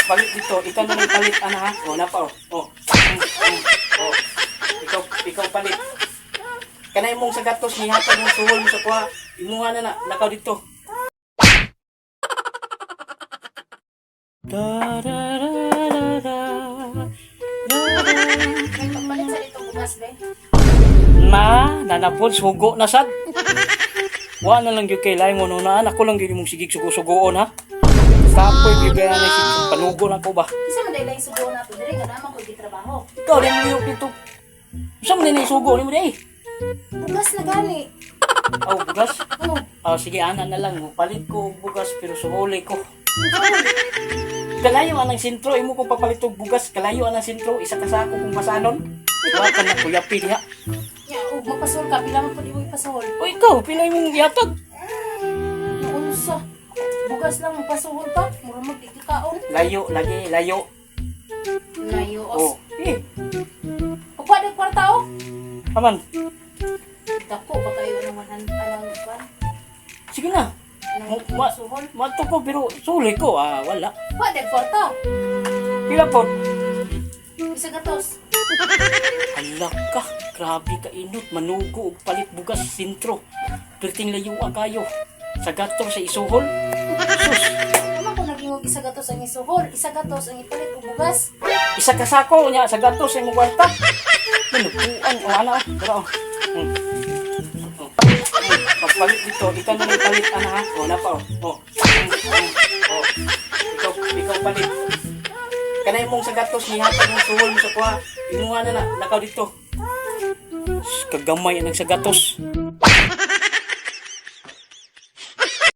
Palit dito. Ikaw na lang palit, ana ha. O, napa, o. O. O. Ikaw palit. Kanay mong sa gatos, nihatag mong suhol mo sa kuha. Imuha na na, lakaw dito. May pagpalit sa dito bukas, be. Nanapod, sugo na sad. Wa na lang yung kailay mo no na ako lang gyud mong sigig sugo-sugoon ha. Tapoy bigyan na si panugo na ko ba. Isa man dahil sugo na to, dire nga naman ko gitrabaho. Ikaw rin mo dito. Sa mo na sugo ni mo dai. Bukas na gani. Aw bugas. Oh, Sige ana na lang palit ko og bugas pero suhuli ko. Kalayo anang sentro imo ko papalit og bugas kalayo anang sentro isa ka sako kung pasanon. Wa ka na kuyapi diha. ya, mapasol ka, pila man po di mo ipasol. O ikaw pilay mong yatag. Naunsa. Bugas lang mapasol pa, mura mo di kaon. Layo lagi layo. Layo Oh. os. Eh, Pagpa kwarta o. aman. Dako ba kayo ng 100 anang kwan? Sige na. Anang Ma- suhol? Mato ko pero suli ko wala. Pwede kwarta. Pila po? Isa gatos. Hala ka, grabe ka inot, manugo og palit bugas sentro. Perting layuan kayo. Sa gato sa isuhol. Sus, Ano ko naging og isa gatos ang isuhol, isa gatos ang ipalit og bugas. isa ka sako nya sa gato sa imong kwarta. Manuguan o ana o. Pero pagpalit dito, ikaw na lang palit ana ha. O napa o. O. Ikaw palit. Kanay mong sa gatos nihatag mong suhol mo sa kuha. Imuha na na, lakaw dito. Kagamay anang sa gatos.